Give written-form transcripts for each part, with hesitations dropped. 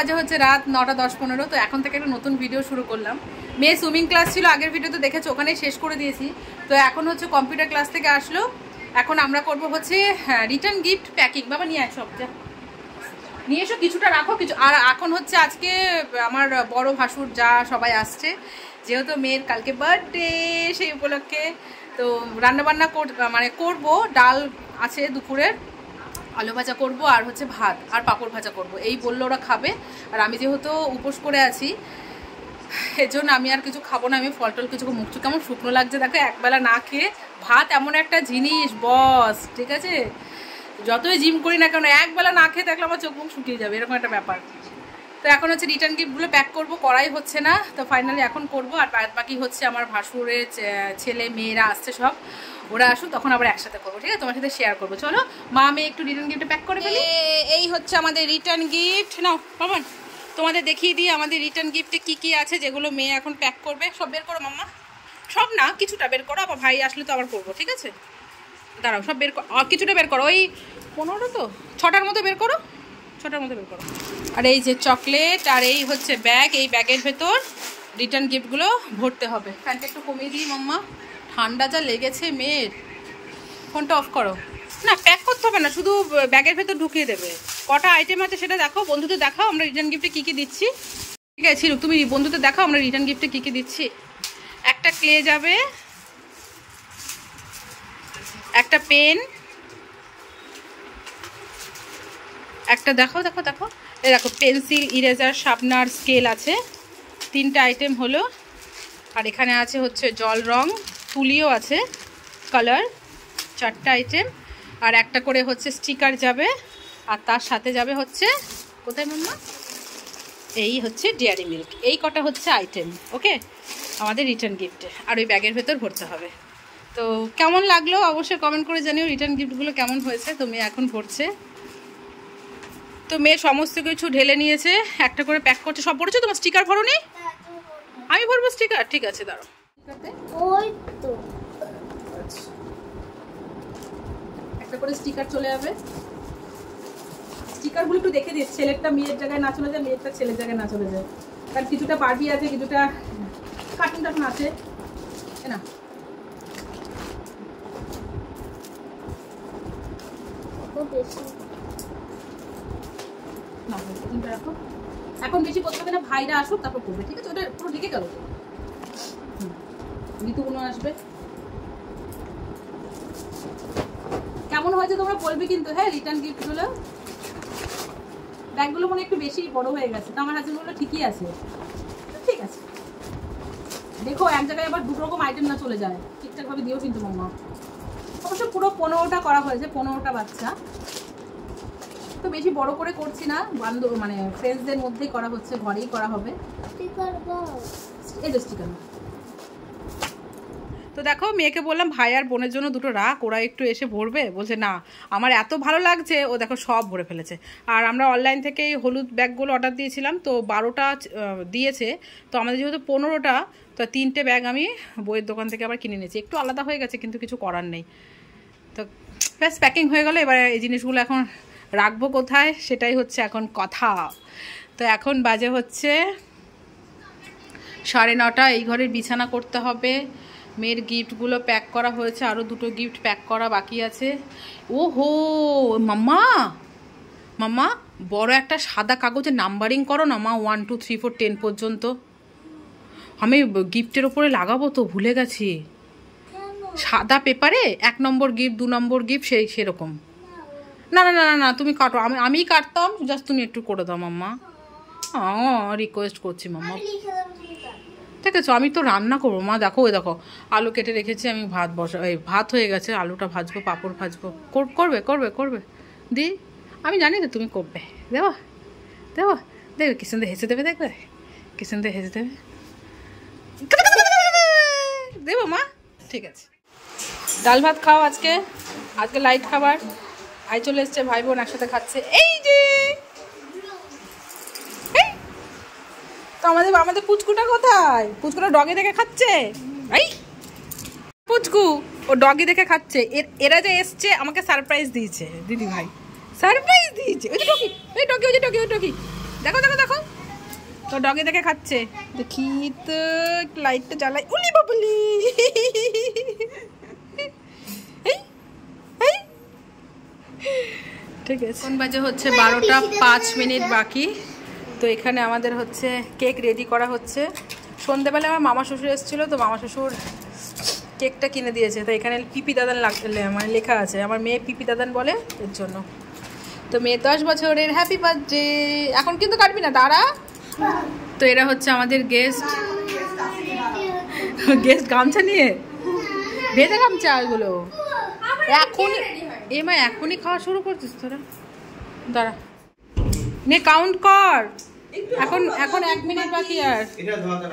বাজে হচ্ছে রাত 9:10-15। তো এখন থেকে একটা নতুন ভিডিও শুরু করলাম। মেয়ে সুইমিং ক্লাস ছিল, আগের ভিডিওতে দেখেছো, ওখানেই শেষ করে দিয়েছি। তো এখন হচ্ছে কম্পিউটার ক্লাস থেকে আসলো, এখন আমরা করব হচ্ছে রিটার্ন গিফট প্যাকিং। বাবা নিয়ে আসো, যা নিয়ে এসো, কিছুটা রাখো কিছু। আর এখন হচ্ছে আজকে আমার বড় ভাসুর যা সবাই আসছে, যেহেতু মেয়ের কালকে বার্থডে, সেই উপলক্ষে তো রান্নাবান্না মানে করবো। ডাল আছে দুপুরের, আলু ভাজা করবো, আর হচ্ছে ভাত আর পাঁপড় ভাজা করব। এই বললো ওরা খাবে। আর আমি যেহেতু উপোস করে আছি, এর জন্য আমি আর কিছু খাবো না। আমি ফল টল কিছু, মুখ চুখ কেমন শুকনো লাগছে দেখো, একবেলা না খেয়ে। ভাত এমন একটা জিনিস বস, ঠিক আছে, যতই জিম করি না কেন একবেলা না খেয়ে থাকলে আমার চোখ মুখ শুকিয়ে যাবে, এরকম একটা ব্যাপার। তো এখন হচ্ছে রিটার্ন গিফটগুলো প্যাক করবো, করাই হচ্ছে না। তো ফাইনালি এখন করব। আর বাকি হচ্ছে আমার ভাসুরের ছেলে মেয়েরা আসছে সব, ওরা আসুক তখন আবার একসাথে করবো, ঠিক আছে, তোমার সাথে শেয়ার করবো। চলো মা আমি একটু রিটার্ন গিফট প্যাক করে ফেলি। এই হচ্ছে আমাদের রিটার্ন গিফট। নাও বাবান, তোমাদের দেখিয়ে দিই আমাদের রিটার্ন গিফটে কি কি আছে, যেগুলো মেয়ে এখন প্যাক করবে। সব বের করো মাম্মা, সব না কিছুটা বের করো, আবার ভাই আসলে তো আবার করবো, ঠিক আছে। দাঁড়াও, সব বের করো, কিছুটা বের করো, ওই 15টা তো 6টার মতো বের করো, 6টার মতো বের করো। আর এই যে চকলেট, আর এই হচ্ছে ব্যাগ, এই ব্যাগের ভেতর রিটার্ন গিফটগুলো ভরতে হবে। ফ্যানটা একটু কমিয়ে দিই মাম্মা, ঠান্ডা যা লেগেছে মেয়ের। ফোনটা অফ করো। না প্যাক করতে হবে না, শুধু ব্যাগের ভেতর ঢুকিয়ে দেবে। কটা আইটেম আছে সেটা দেখো, বন্ধুদের দেখাও আমরা রিটার্ন গিফটে কী কী দিচ্ছি। ঠিক আছে তুমি বন্ধুদের দেখাও আমরা রিটার্ন গিফটে কী কী দিচ্ছি। একটা ক্লে যাবে, একটা পেন, একটা দেখো দেখো দেখো এই দেখো পেন্সিল, ইরেজার, শার্পনার, স্কেল আছে। 3টা আইটেম হলো। আর এখানে আছে হচ্ছে জল রং, তুলিও আছে, কালার, 4টা আইটেম। আর একটা করে হচ্ছে স্টিকার যাবে, আর তার সাথে যাবে হচ্ছে কোথায় মাম্মা, এই হচ্ছে ডেয়ারি মিল্ক। এই কটা হচ্ছে আইটেম, ওকে, আমাদের রিটার্ন গিফটে। আর ওই ব্যাগের ভেতর ভরতে হবে। তো কেমন লাগলো অবশ্যই কমেন্ট করে জানিও, রিটার্ন গিফটগুলো কেমন হয়েছে। তো মেয়ে এখন ভরছে, তো মেয়ে সমস্ত কিছু ঢেলে নিয়েছে, একটা করে প্যাক করছে। সব ভরেছো? তোমার স্টিকার ভরো নি? আমি ভরবো স্টিকার, ঠিক আছে দাঁড়াও। একটা করে স্টিকার চলে যাবে। স্টিকারগুলো একটু দেখে দিস, ছেলেরটা মেয়ের জায়গায় না চলে যায়, মেয়েরটা ছেলের জায়গায় না চলে যায়। কারণ কিছুটা বারবি আছে, কিছুটা কার্টুন টার্টুন আছে না। এখন বেশি করতে হবে না, ভাইরা আসুক তারপর করবে, ঠিক আছে। ওটা পুরো ঢেকে গেল, ঋতুগুলো আসবে। কেমন হয়েছে তোমরা বলবে কিন্তু, হ্যাঁ। রিটার্ন গিফটগুলো, ব্যাগগুলো মনে একটু বেশি বড় হয়ে গেছে, তো আমার হাজবেন্ড বললো ঠিকই আছে, ঠিক আছে। দেখো এক জায়গায় আবার 2 রকম আইটেম না চলে যায়, ঠিকঠাক ভাবে দিও কিন্তু মাম্মা। অবশ্য পুরো 15টা করা হয়েছে, 15টা বাচ্চা, তো বেশি বড় করে করছি না, বান্ধব মানে ফ্রেন্ডসদের মধ্যেই করা হচ্ছে, ঘরেই করা হবে। এই যে স্টিকার। তো দেখো মেয়েকে বললাম ভাই আর বোনের জন্য 2টো রাখ, ওরা একটু এসে ভরবে। বলছে না আমার এত ভালো লাগছে, ও দেখো সব ভরে ফেলেছে। আর আমরা অনলাইন থেকে এই হলুদ ব্যাগগুলো অর্ডার দিয়েছিলাম, তো 12টা দিয়েছে, তো আমাদের যেহেতু 15টা, তো 3টে ব্যাগ আমি বইয়ের দোকান থেকে আবার কিনে নিয়েছি। একটু আলাদা হয়ে গেছে কিন্তু কিছু করার নেই। তো ব্যাস প্যাকিং হয়ে গেলো। এবার এই জিনিসগুলো এখন রাখবো কোথায় সেটাই হচ্ছে এখন কথা। তো এখন বাজে হচ্ছে 9:30। এই ঘরের বিছানা করতে হবে। মেয়ের গিফটগুলো প্যাক করা হয়েছে, আরও 2টো গিফট প্যাক করা বাকি আছে। ও হো মাম্মা, মাম্মা বড় একটা সাদা কাগজে নাম্বারিং করো না মা, 1 2 3 4 10 পর্যন্ত। আমি গিফটের ওপরে লাগাবো তো, ভুলে গেছি। সাদা পেপারে 1 নম্বর গিফট, 2 নম্বর গিফট, সেরকম। না না না না না তুমি কাটো, আমি কাটতাম, জাস্ট তুমি একটু করে দাও মাম্মা। রিকোয়েস্ট করছি মাম্মা, ঠিক আছে। আমি তো রান্না করবো মা, দেখো ওই দেখো আলু কেটে রেখেছি, আমি ভাত হয়ে গেছে, আলুটা ভাজবো, পাঁপড় ভাজবো। করবে করবে করবে দি, আমি জানি তো তুমি করবে। দেবো দেবো, দেখবে কি সুন্দর হেসে দেবে, দেখবে কি সুন্দর হেসে দেবে, দেবো মা, ঠিক আছে। ডাল ভাত খাও আজকে, আজকে লাইট খাবার। আই চলে এসছে, ভাই বোন একসাথে খাচ্ছে। এই যে তো আমাদের পুচকুটা কোথায়? পুচকুটা ডগি দেখে খাচ্ছে। এই পুচকু ও ডগি দেখে খাচ্ছে। এরা যে এসছে আমাকে সারপ্রাইজ দিয়েছে দিদি ভাই, সারপ্রাইজ দিয়েছে। ওই যে ডগি, ওই ডগি, ওই যে ডগি, ওই ডগি, দেখো দেখো দেখো তো ডগে দেখে খাচ্ছে। দেখি তো লাইটটা জ্বালাই। উলি বাবলি ঠিক আছে। কোন বাজে হচ্ছে 12টা 5 মিনিট বাকি। তো এখানে আমাদের হচ্ছে কেক রেডি করা হচ্ছে। সন্ধ্যেবেলা আমার মামা শ্বশুর এসেছিলো, তো মামা শ্বশুর কেকটা কিনে দিয়েছে। তো এখানে পিপি দাদান মানে লেখা আছে, আমার মেয়ে পিপি দাদান বলে এর জন্য। তো মেয়ে 10 বছরের, হ্যাপি বার্থডে। এখন কিন্তু কাটবি না, দাঁড়া। তো এরা হচ্ছে আমাদের গেস্ট। গেস্ট গামছা নিয়ে, ভেজা গামছা এগুলো এখন মা এখনই খাওয়া শুরু করছিস তোরা? দাঁড়া নে, কাউন্ট কর। এখন 1 মিনিট বাকি। আর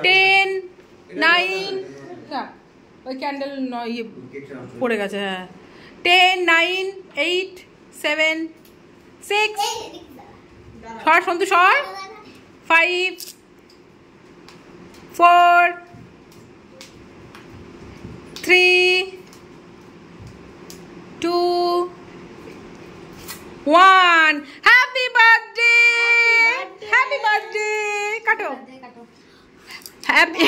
10 9 ওই ক্যান্ডেল ইয়ে পড়ে গেছে। হ্যাঁ 10 9 8 7 6 সর সন্তু সর 5 4 3 2 1 হ্যাপি বার্থডে। হ্যাপি বার্থডে কাটো। হ্যাপি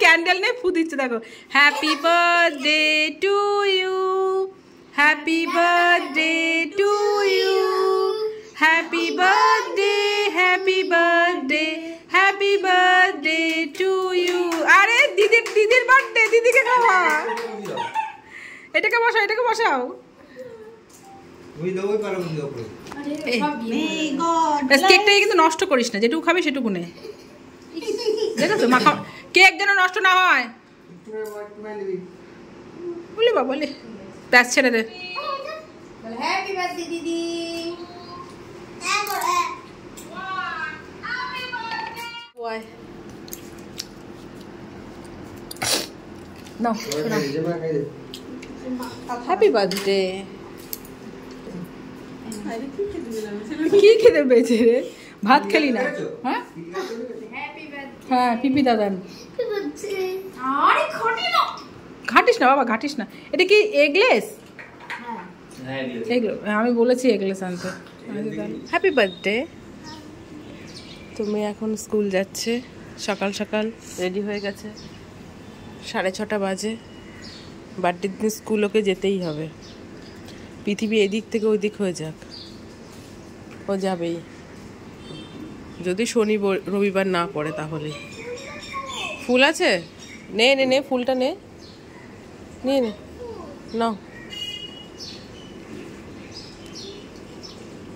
ক্যান্ডেল নে ফু দিচ্ছে দেখো। Happy birthday to you, happy birthday to you, happy birthday, happy birthday, happy birthday to you. আরে দিদির বার্থডে, দিদিকে খাওয়া। এটাকে বসাও, এটাকে বসাও। কেকটা কিন্তু নষ্ট করিস না, যেটুকু খাবি সেটুকু নে। দেখেছো মাখা কেক যেন নষ্ট না হয়। বলি বা বলি ব্যাস ছেড়ে দে। হ্যাপি বার্থডে দিদি। Happy birthday. কি খেতে পেয়েছে রে? ভাত খেলি না? হ্যাঁ হ্যাঁ পিপি দাদান। ঘাটিস না বাবা, ঘাটিস না। এটা কি এগলেস? আমি বলেছি এগলেস আনতে। Happy birthday. তুমি এখন স্কুল যাচ্ছে, সকাল সকাল রেডি হয়ে গেছে। 6:30 বাজে। বার্থডের দিন স্কুল ওকে যেতেই হবে। পৃথিবী এদিক থেকে ওই দিক হয়ে যাক, ও যাবেই। যদি শনি রবিবার না পড়ে তাহলে। ফুল আছে? নে নে নে, ফুলটা নে, নিয়ে নে, নাও।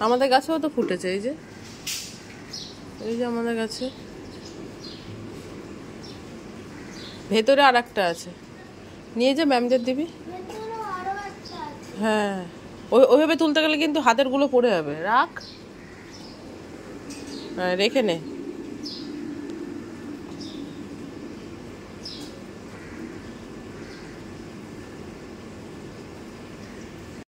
আমাদের গাছেও তো ফুটেছে, এই যে আমাদের গাছে। ভেতরে আর একটা আছে, নিয়ে যা, ম্যামদের দিবি। হ্যাঁ ওইভাবে তুলতে গেলে কিন্তু হাতের গুলো পড়ে যাবে। রাখ, রেখে নে।